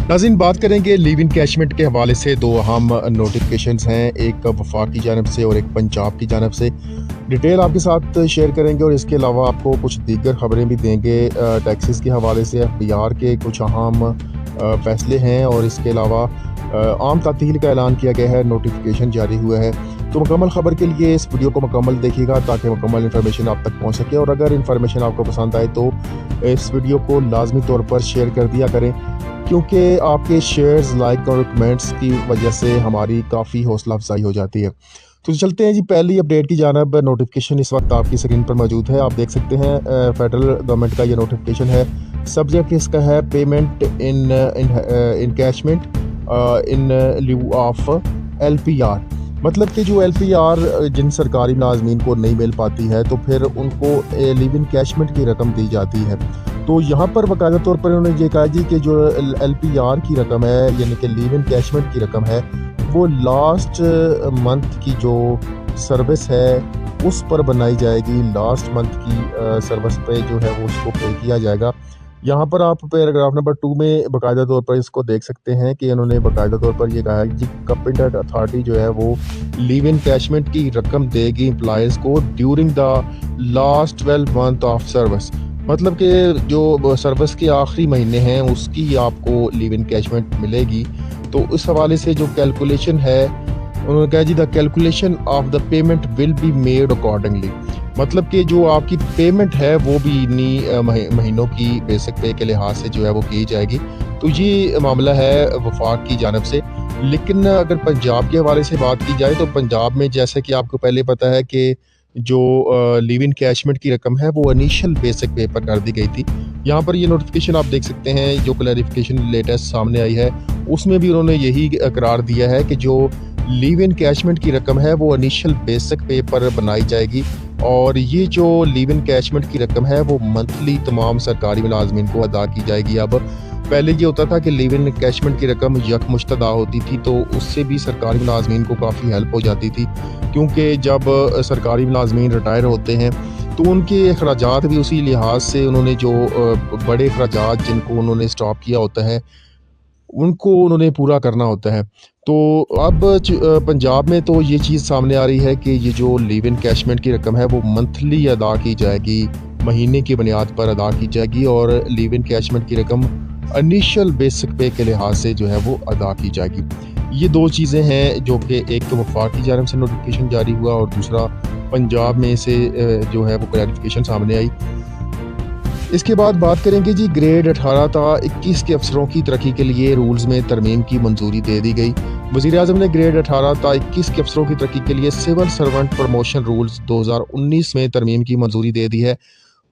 नाज़रीन, बात करेंगे लीव इनकैशमेंट के हवाले से। दो अहम नोटिफिकेशंस हैं, एक वफाक की जानब से और एक पंजाब की जानब से। डिटेल आपके साथ शेयर करेंगे और इसके अलावा आपको कुछ दीगर खबरें भी देंगे। टैक्सेस के हवाले से एफबीआर के कुछ अहम फैसले हैं और इसके अलावा आम तातील का ऐलान किया गया है, नोटिफिकेशन जारी हुआ है। तो मुकम्मल खबर के लिए इस वीडियो को मुकम्मल देखिएगा ताकि मुकम्मल इन्फॉर्मेशन आप तक पहुंच सके। और अगर इन्फॉर्मेशन आपको पसंद आए तो इस वीडियो को लाजमी तौर पर शेयर कर दिया करें, क्योंकि आपके शेयर्स, लाइक और कमेंट्स की वजह से हमारी काफ़ी हौसला अफजाई हो जाती है। तो चलते हैं जी पहली अपडेट की जानब। नोटिफिकेशन इस वक्त आपकी स्क्रीन पर मौजूद है, आप देख सकते हैं। फेडरल गवर्नमेंट का ये नोटिफिकेशन है। सब्जेक्ट इसका है payment in encashment in lieu of LPR। मतलब कि जो LPR जिन सरकारी मुलाजमीन को नहीं मिल पाती है तो फिर उनको लीव इनकैशमेंट की रकम दी जाती है। तो यहाँ पर बाकायदा तौर पर उन्होंने ये कहा जी कि जो LPR की रकम है, यानी कि लीव इनकैशमेंट की रकम है, वो लास्ट मंथ की जो सर्विस है उस पर बनाई जाएगी। लास्ट मंथ की सर्विस पे जो है वो उसको पे किया जाएगा। यहाँ पर आप पैराग्राफ नंबर 2 में बाकायदा तौर पर इसको देख सकते हैं कि उन्होंने बाकायदा तौर पर ये कहा है कि कॉम्पिटेंट अथॉरिटी जो है वो लीव इनकैशमेंट की रकम देगी एम्प्लॉयज़ को during the last 12 month of service. मतलब कि जो सर्विस के आखिरी महीने हैं उसकी आपको लीव इनकैशमेंट मिलेगी। तो इस हवाले से जो कैलकुलेशन है, उन्होंने कहा जी the calculation of the payment will be made accordingly. मतलब कि जो आपकी पेमेंट है वो भी इन्हीं महीनों की बेसिक पे के लिहाज से जो है वो की जाएगी। तो ये मामला है वफाक की जानब से। लेकिन अगर पंजाब के हवाले से बात की जाए तो पंजाब में जैसे कि आपको पहले पता है कि जो लीव इनकैशमेंट की रकम है वो इनिशियल बेसिक पे पर कर दी गई थी। यहाँ पर ये नोटिफिकेशन आप देख सकते हैं, जो क्लैरिफिकेशन लेटेस्ट सामने आई है उसमें भी उन्होंने यही करार दिया है कि जो लीव इनकैशमेंट की रकम है वो इनिशियल बेसिक पे पर बनाई जाएगी। और ये जो लीव इनकैशमेंट की रकम है वो मंथली तमाम सरकारी मुलाजमीन को अदा की जाएगी। अब पहले ये होता था कि लीव इनकैशमेंट की रकम यकमुश्त अदा होती थी, तो उससे भी सरकारी मुलाजमीन को काफ़ी हेल्प हो जाती थी, क्योंकि जब सरकारी मुलाजमीन रिटायर होते हैं तो उनके अखराजात भी उसी लिहाज से उन्होंने जो बड़े अखराजात जिनको उन्होंने स्टॉप किया होता है उनको उन्होंने पूरा करना होता है। तो अब पंजाब में तो ये चीज़ सामने आ रही है कि ये जो लीव इनकैशमेंट की रकम है वो मंथली अदा की जाएगी, महीने की बुनियाद पर अदा की जाएगी। और लीव इनकैशमेंट की रकम इनिशियल बेसिक पे के लिहाज से जो है वो अदा की जाएगी। ये दो चीज़ें हैं जो कि एक तो वफाक की जानब से नोटिफिकेशन जारी हुआ और दूसरा पंजाब में से जो है वो क्लैरिफिकेशन सामने आई। इसके बाद बात करेंगे जी ग्रेड 18 ता 21 के अफसरों की तरक्की के लिए रूल्स में तरमीम की मंजूरी दे दी गई। वज़ीर-ए-आज़म ने ग्रेड 18 ता 21 के अफसरों की तरक्की के लिए सिविल सर्वेंट प्रमोशन रूल्स 2019 में तरमीम की मंजूरी दे दी है।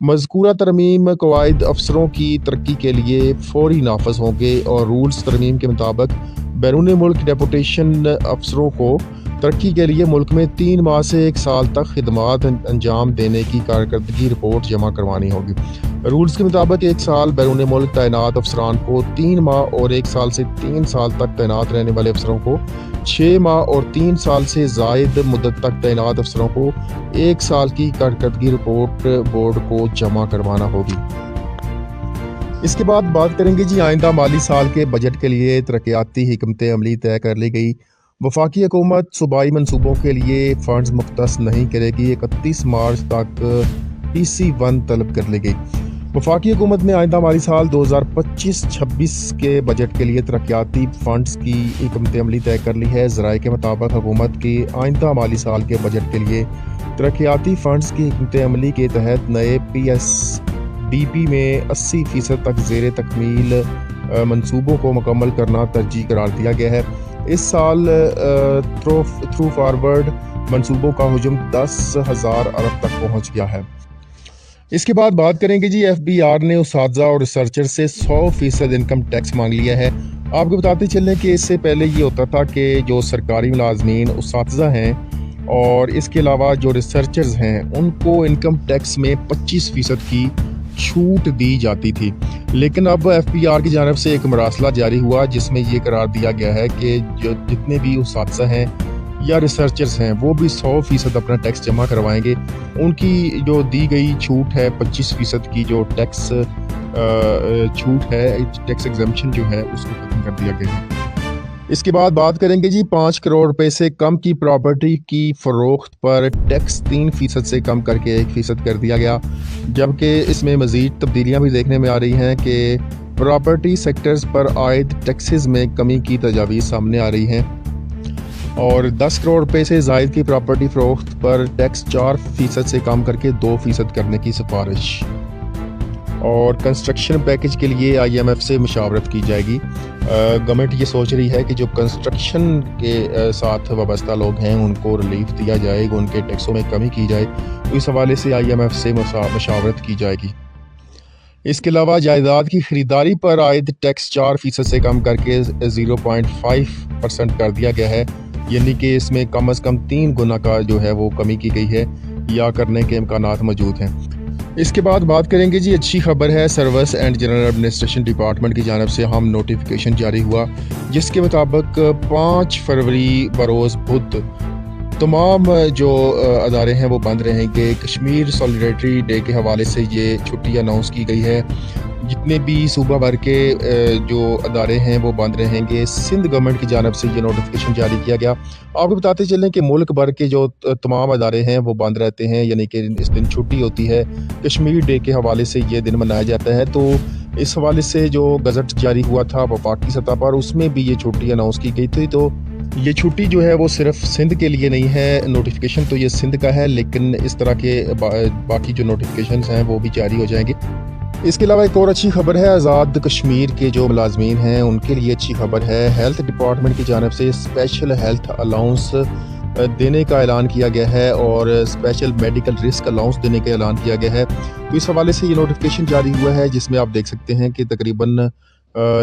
मज़कूरा तरमीम कवायद अफसरों की तरक्की के लिए फ़ौरी नाफज होंगे और रूल्स तरमीम के मुताबिक बैरून मुल्क डेपुटेशन अफसरों को तरक्की के लिए मुल्क में 3 माह से 1 साल तक खिदमात अंजाम देने की कारकर्दगी रिपोर्ट जमा करवानी होगी। रूल्स के मुताबिक 1 साल बैरून मुल्क तैनात अफसरान को 3 माह और 1 साल से 3 साल तक तैनात रहने वाले अफसरों को 6 माह और 3 साल से ज़ायद मुद्दत तक तैनात अफसरों को 1 साल की कारकर्दगी रिपोर्ट बोर्ड को जमा करवाना होगी। इसके बाद बात करेंगे जी आइंदा माली साल के बजट के लिए तरक्याती हिकमत अमली तय कर ली गई। वफाकी हुकूमत सूबाई मनसूबों के लिए फ़ंड्स मुख्तस नहीं करेगी। 31 मार्च तक PC1 तलब कर ली गई। वफाकी हुकूमत ने आइंदा माली साल 2025-26 के बजट के लिए तरक्याती फ़ंड्स की हिकमत अमली तय कर ली है। ज़राए के मुताबिक हुकूमत के आइंदा माली साल के बजट के लिए तरक्याती फ़ंड्स की हिकमत अमली के तहत नए PSDP में 80% तक ज़ेर तकमील मनसूबों को मुकम्मल करना तरजीह करार दिया गया है। इस साल थ्रू फॉरवर्ड मनसूबों का हुजम 10,000 अरब तक पहुँच गया है। इसके बाद बात करेंगे जी FBR ने उस्ताज़ा और रिसर्चर से 100% इनकम टैक्स मांग लिया है। आपको बताते चलें कि इससे पहले ये होता था कि जो सरकारी मुलाजमीन उस्ताज़ा हैं और इसके अलावा जो रिसर्चर्स हैं उनको इनकम टैक्स में 25% की छूट दी जाती थी। लेकिन अब FBR की जानब से एक मरासला जारी हुआ जिसमें ये करार दिया गया है कि जो जितने भी उस्ताज़ा हैं या रिसर्चर्स हैं वो भी 100% अपना टैक्स जमा करवाएंगे। उनकी जो दी गई छूट है 25% की जो टैक्स چھوٹ ہے، ٹیکس ایگزمپشن جو ہے اس کو ختم کر دیا گیا ہے۔ اس کے بعد بات کریں گے جی 5 کروڑ روپے سے کم کی پراپرٹی کی فروخت پر ٹیکس 3% سے کم کر کے 1% کر دیا گیا، جبکہ اس میں مزید تبدیلیاں بھی دیکھنے میں آ رہی ہیں کہ پراپرٹی سیکٹرز پر عائد ٹیکسز میں کمی کی تجاویز سامنے آ رہی ہیں، اور 10 کروڑ روپے سے زائد کی پراپرٹی فروخت پر ٹیکس 4% سے کم کر کے 2% کرنے کی سفارش۔ اور کنسٹرکشن پیکج کے لیے IMF سے مشاورت کی جائے گی۔ گورنمنٹ یہ سوچ رہی ہے کہ جو کنسٹرکشن کے ساتھ وابستہ لوگ ہیں ان کو ریلیف دیا جائے گا، ان کے ٹیکسوں میں کمی کی جائے، تو اس حوالے سے IMF سے مشاورت کی جائے گی۔ اس کے علاوہ جائیداد کی خریداری پر عائد ٹیکس 4% سے کم کر کے 0.5% کر دیا گیا ہے، یعنی کہ اس میں کم از کم 3 گنا کا جو ہے وہ کمی کی گئی ہے یا کرنے کے امکانات موجود ہیں۔ اس کے بعد بات کریں گے جی اچھی خبر ہے، service and general administration department کی جانب سے اہم نوٹیفیکیشن جاری ہوا، جس کے مطابق 5 فروری بروز بدھ تمام جو ادارے ہیں وہ بند رہیں گے۔ کشمیر سولیڈیٹی ڈے کے حوالے سے یہ چھٹی اناؤنس کی گئی ہے، جتنے بھی صوبہ بھر کے جو ادارے ہیں وہ بند رہیں گے۔ سندھ گورنمنٹ کی جانب سے یہ نوٹیفیکیشن جاری کیا گیا۔ آپ کو بتاتے چلیں کہ ملک بھر کے جو تمام ادارے ہیں وہ بند رہتے ہیں، یعنی کہ اس دن چھٹی ہوتی ہے۔ کشمیر ڈے کے حوالے سے یہ دن منایا جاتا ہے، تو اس حوالے سے جو گزٹ جاری ہوا تھا وفاقی سطح پر، اس میں بھی یہ چھٹی اناؤنس کی گئی تھی۔ تو یہ چھٹی جو ہے وہ صرف سندھ کے لیے نہیں ہے، نوٹیفیکیشن تو یہ سندھ کا ہے، لیکن اس طرح کے باقی جو نوٹیفیکیشنز ہیں وہ بھی جاری ہو جائیں گے۔ اس کے علاوہ ایک اور اچھی خبر ہے، آزاد کشمیر کے جو ملازمین ہیں ان کے لیے اچھی خبر ہے۔ ہیلتھ ڈپارٹمنٹ کی جانب سے اسپیشل ہیلتھ الاؤنس دینے کا اعلان کیا گیا ہے اور اسپیشل میڈیکل رسک الاؤنس دینے کا اعلان کیا گیا ہے، تو اس حوالے سے یہ نوٹیفیکیشن جاری ہوا ہے، جس میں آپ دیکھ سکتے ہیں کہ تقریباً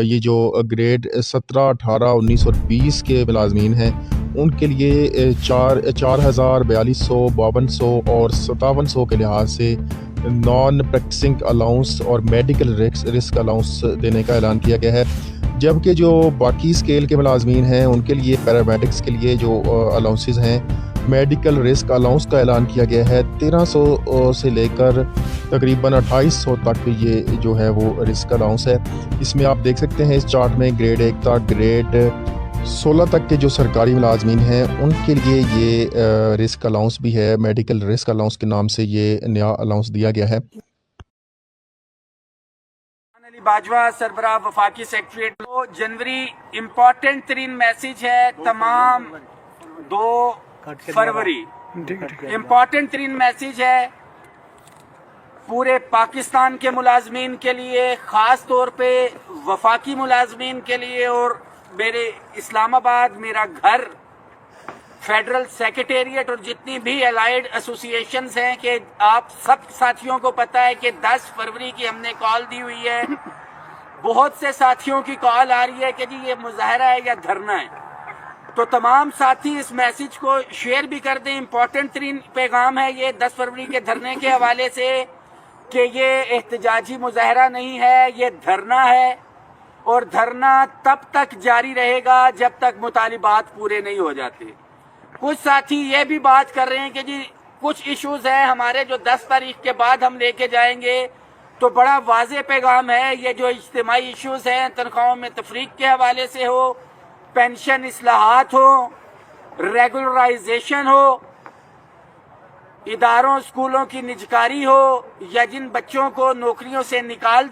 یہ جو گریڈ 17، 18، 19 اور 20 کے ملازمین ہیں ان کے لیے 4,4200، 5200 اور 5700 کے لحاظ سے نان پریکٹسنگ الاؤنس اور میڈیکل رسک الاؤنس دینے کا اعلان کیا گیا ہے، جبکہ جو باقی اسکیل کے ملازمین ہیں ان کے لیے پیرامیڈکس کے لیے جو الاؤنسز ہیں میڈیکل رسک الاؤنس کا اعلان کیا گیا ہے 1300 سے لے کر تقریباً 2800 تک یہ جو ہے وہ رسک الاؤنس ہے۔ اس میں آپ دیکھ سکتے ہیں اس چارٹ میں گریڈ 1 تک گریڈ 16 تک کے جو سرکاری ملازمین ہیں ان کے لیے یہ رسک الاؤنس بھی ہے، میڈیکل رسک الاؤنس کے نام سے یہ نیا الاؤنس دیا گیا ہے۔ علی باجوہ سربراہ وفاقی سیکریٹریٹ، 2 جنوری امپورٹنٹ ترین میسیج ہے، تمام 2 فروری امپورٹنٹ ترین میسیج ہے پورے پاکستان کے ملازمین کے لیے، خاص طور پہ وفاقی ملازمین کے لیے، اور میرے اسلام آباد میرا گھر فیڈرل سیکریٹریٹ اور جتنی بھی الائیڈ ایسوسیشنز ہیں کہ آپ سب ساتھیوں کو پتہ ہے کہ 10 فروری کی ہم نے کال دی ہوئی ہے، بہت سے ساتھیوں کی کال آ رہی ہے کہ جی یہ مظاہرہ ہے یا دھرنا ہے، تو تمام ساتھی اس میسیج کو شیئر بھی کر دیں۔ امپورٹنٹ ترین پیغام ہے یہ 10 فروری کے دھرنے کے حوالے سے کہ یہ احتجاجی مظاہرہ نہیں ہے، یہ دھرنا ہے، اور دھرنا تب تک جاری رہے گا جب تک مطالبات پورے نہیں ہو جاتے۔ کچھ ساتھی یہ بھی بات کر رہے ہیں کہ جی کچھ ایشوز ہیں ہمارے جو 10 تاریخ کے بعد ہم لے کے جائیں گے، تو بڑا واضح پیغام ہے، یہ جو اجتماعی ایشوز ہیں تنخواہوں میں تفریق کے حوالے سے ہو، پینشن اصلاحات ہو، ریگولرائزیشن ہو، اداروں اسکولوں کی نجکاری ہو، یا جن بچوں کو نوکریوں سے نکال دیا